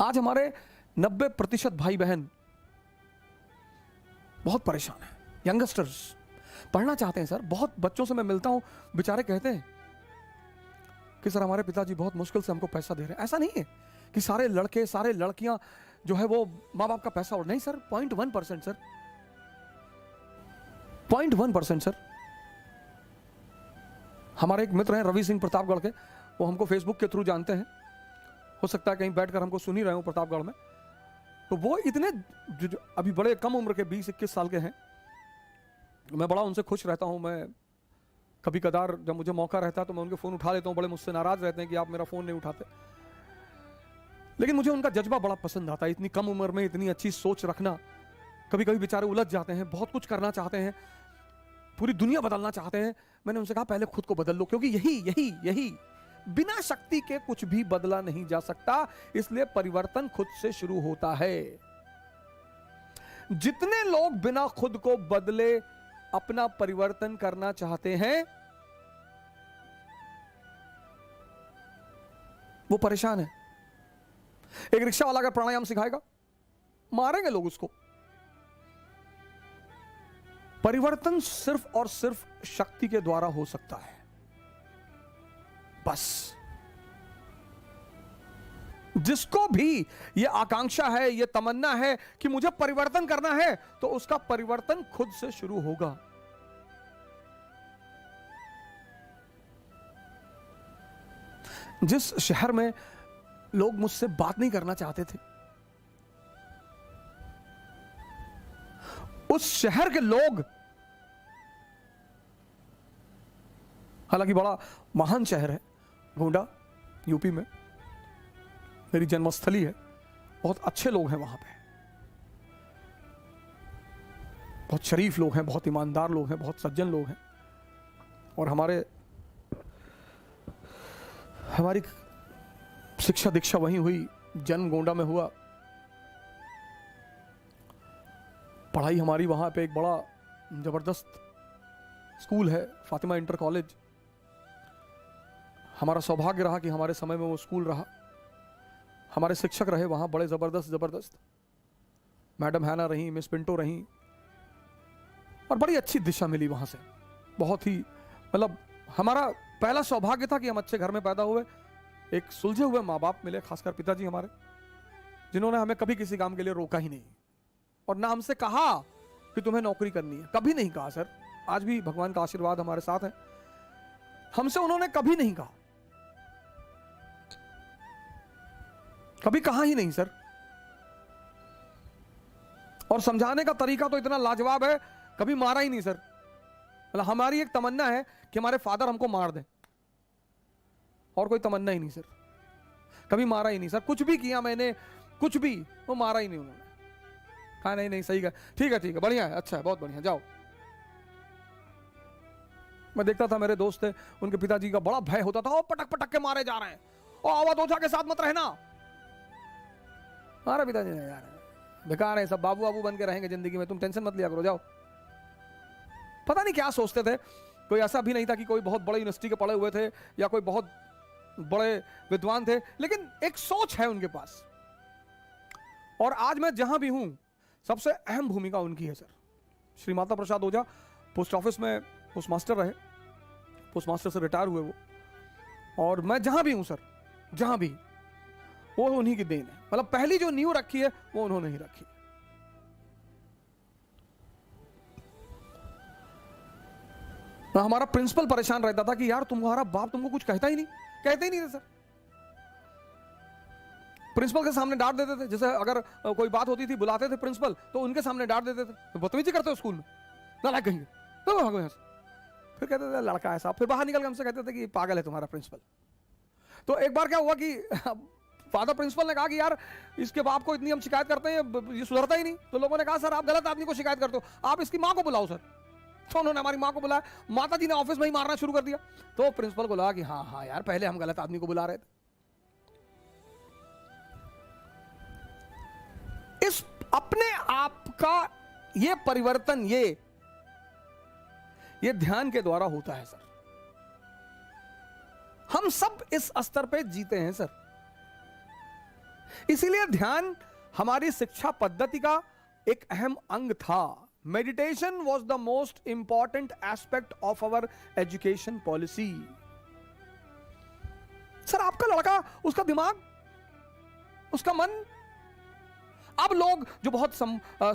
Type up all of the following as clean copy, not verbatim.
आज हमारे 90% भाई बहन बहुत परेशान हैं। यंगस्टर्स पढ़ना चाहते हैं सर। बहुत बच्चों से मैं मिलता हूं, बेचारे कहते हैं कि सर हमारे पिताजी बहुत मुश्किल से हमको पैसा दे रहे हैं। ऐसा नहीं है कि सारे लड़के सारे लड़कियां जो है वो माँ बाप का पैसा उड़, नहीं सर, 0.1% सर, 0.1% सर। हमारे एक मित्र हैं रवि सिंह प्रतापगढ़ के, वो हमको फेसबुक के थ्रू जानते हैं, हो सकता है कहीं बैठकर हमको सुन ही रहे हो प्रतापगढ़ में। तो वो इतने जो अभी बड़े कम उम्र के 20-21 साल के हैं, मैं बड़ा उनसे खुश रहता हूं। मैं कभी कदार जब मुझे मौका रहता है तो मैं उनके फ़ोन उठा लेता हूं। बड़े मुझसे नाराज़ रहते हैं कि आप मेरा फ़ोन नहीं उठाते, लेकिन मुझे उनका जज्बा बड़ा पसंद आता है। इतनी कम उम्र में इतनी अच्छी सोच रखना। कभी कभी बेचारे उलझ जाते हैं, बहुत कुछ करना चाहते हैं, पूरी दुनिया बदलना चाहते हैं। मैंने उनसे कहा पहले खुद को बदल लो, क्योंकि यही बिना शक्ति के कुछ भी बदला नहीं जा सकता। इसलिए परिवर्तन खुद से शुरू होता है। जितने लोग बिना खुद को बदले अपना परिवर्तन करना चाहते हैं वो परेशान है। एक रिक्शा वाला अगर प्राणायाम सिखाएगा, मारेंगे लोग उसको। परिवर्तन सिर्फ और सिर्फ शक्ति के द्वारा हो सकता है, बस। जिसको भी ये आकांक्षा है, ये तमन्ना है कि मुझे परिवर्तन करना है, तो उसका परिवर्तन खुद से शुरू होगा। जिस शहर में लोग मुझसे बात नहीं करना चाहते थे, उस शहर के लोग, हालांकि बड़ा महान शहर है गोंडा, यूपी में मेरी जन्मस्थली है, बहुत अच्छे लोग हैं वहां पे, बहुत शरीफ लोग हैं, बहुत ईमानदार लोग हैं, बहुत सज्जन लोग हैं। और हमारी शिक्षा दीक्षा वहीं हुई, जन्म गोंडा में हुआ, पढ़ाई हमारी वहाँ पे एक बड़ा ज़बरदस्त स्कूल है, फातिमा इंटर कॉलेज। हमारा सौभाग्य रहा कि हमारे समय में वो स्कूल रहा। हमारे शिक्षक रहे वहाँ बड़े ज़बरदस्त। मैडम हैना रही, मिस पिंटो रही, और बड़ी अच्छी दिशा मिली वहाँ से। बहुत ही, मतलब हमारा पहला सौभाग्य था कि हम अच्छे घर में पैदा हुए, एक सुलझे हुए माँ बाप मिले, खासकर पिताजी हमारे, जिन्होंने हमें कभी किसी काम के लिए रोका ही नहीं, और ना हमसे कहा कि तुम्हें नौकरी करनी है, कभी नहीं कहा सर। आज भी भगवान का आशीर्वाद हमारे साथ है, हमसे उन्होंने कभी नहीं कहा, कभी कहा ही नहीं सर। और समझाने का तरीका तो इतना लाजवाब है, कभी मारा ही नहीं सर। मतलब हमारी एक तमन्ना है कि हमारे फादर हमको मार दें, और कोई तमन्ना ही नहीं सर। कभी मारा ही नहीं सर, कुछ भी किया मैंने, कुछ भी, वो मारा ही नहीं उन्होंने। कहा नहीं सही है, ठीक है, बढ़िया है, अच्छा है, बहुत बढ़िया, जाओ। मैं देखता था मेरे दोस्त थे, उनके पिताजी का बड़ा भय होता था, ओ पटक के मारे जा रहे हैं, ओ आवाज ओझा के साथ मत रहना। हमारे पिताजी नहीं जा रहे, बेकार है सब, बाबू बाबू बन के रहेंगे जिंदगी में, तुम टेंशन मत लिया करो, जाओ। पता नहीं क्या सोचते थे। कोई ऐसा भी नहीं था कि कोई बहुत बड़े यूनिवर्सिटी के पढ़े हुए थे या कोई बहुत बड़े विद्वान थे, लेकिन एक सोच है उनके पास। और आज मैं जहां भी हूं, सबसे अहम भूमिका उनकी है सर। श्री माता प्रसाद ओझा पोस्ट ऑफिस में पोस्ट मास्टर रहे, पोस्ट मास्टर से रिटायर हुए वो, और मैं जहां भी हूं सर, जहां भी, वो उन्हीं की देन है। मतलब पहली जो नींव रखी है वो उन्होंने ही रखी। हमारा प्रिंसिपल परेशान रहता था कि यार तुम्हारा बाप तुमको कुछ कहता ही नहीं, कहते ही नहीं थे सर। प्रिंसिपल के सामने डांट देते थे, जैसे अगर कोई बात होती थी, बुलाते थे प्रिंसिपल, तो उनके सामने डांट देते थे, बदतमीजी करते हो स्कूल में, नालायक कहेंगे, तो भागो यहाँ से। फिर कहते थे लड़का ऐसा, फिर बाहर निकल के हमसे कहते थे कि पागल है तुम्हारा प्रिंसिपल। तो एक बार क्या हुआ कि फादर प्रिंसिपल ने कहा कि यार इसके बाप को इतनी हम शिकायत करते हैं, ये सुधरता ही नहीं। तो लोगों ने कहा सर आप गलत आदमी को शिकायत करते हो, आप इसकी माँ को बुलाओ सर। तो उन्होंने हमारी माँ को बुलाया, माता जी ने ऑफिस में ही मारना शुरू कर दिया। तो प्रिंसिपल को लगा कि हाँ यार पहले हम गलत आदमी को बुला रहे थे। इस अपने आप का ये परिवर्तन ये ध्यान के द्वारा होता है सर। हम सब इस स्तर पे जीते हैं सर। इसीलिए ध्यान हमारी शिक्षा पद्धति का एक अहम अंग था। Meditation was the most important aspect of our education policy. Sir आपका लड़का, उसका दिमाग, उसका मन, अब लोग जो बहुत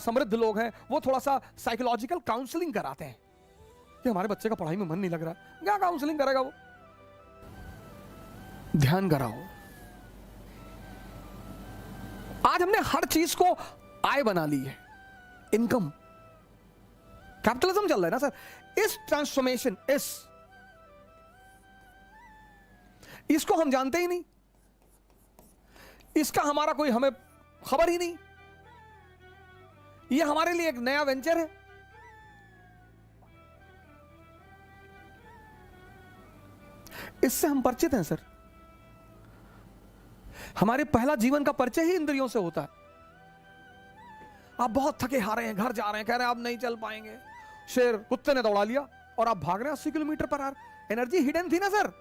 समृद्ध लोग हैं वो थोड़ा सा साइकोलॉजिकल काउंसलिंग कराते हैं कि हमारे बच्चे का पढ़ाई में मन नहीं लग रहा। क्या काउंसलिंग करेगा वो? ध्यान कराओ। आज हमने हर चीज को आय बना ली है, इनकम, कैपिटलिज्म चल रहा है ना सर। इस ट्रांसफॉर्मेशन, इसको हम जानते ही नहीं, इसका हमारा कोई हमें खबर ही नहीं। ये हमारे लिए एक नया वेंचर है। इससे हम परिचित हैं सर। हमारे पहला जीवन का परिचय ही इंद्रियों से होता है। आप बहुत थके हारे हैं, घर जा रहे हैं, कह रहे हैं आप नहीं चल पाएंगे, शेर कुत्ते ने दौड़ा लिया और आप भाग रहे हैं 80 kilometre per hour. Energy hidden थी ना सर।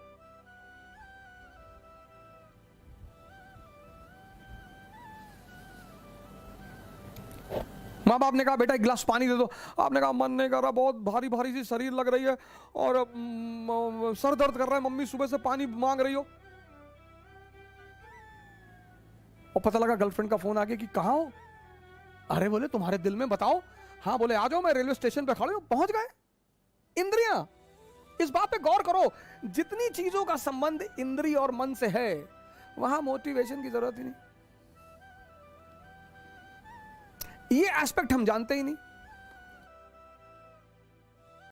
माँ बाप ने कहा बेटा एक गिलास पानी दे दो, आपने कहा मन नहीं कर रहा, बहुत भारी भारी सी शरीर लग रही है और सर दर्द कर रहा है, मम्मी सुबह से पानी मांग रही हो। और पता लगा गर्लफ्रेंड का फोन आ गया कि कहाँ हो? अरे बोले तुम्हारे दिल में बताओ। हाँ बोले आ जाओ, मैं रेलवे स्टेशन पे खड़े हूं। पहुंच गए। इंद्रियां, इस बात पे गौर करो, जितनी चीजों का संबंध इंद्रिय और मन से है वहां मोटिवेशन की जरूरत ही नहीं। ये एस्पेक्ट हम जानते ही नहीं।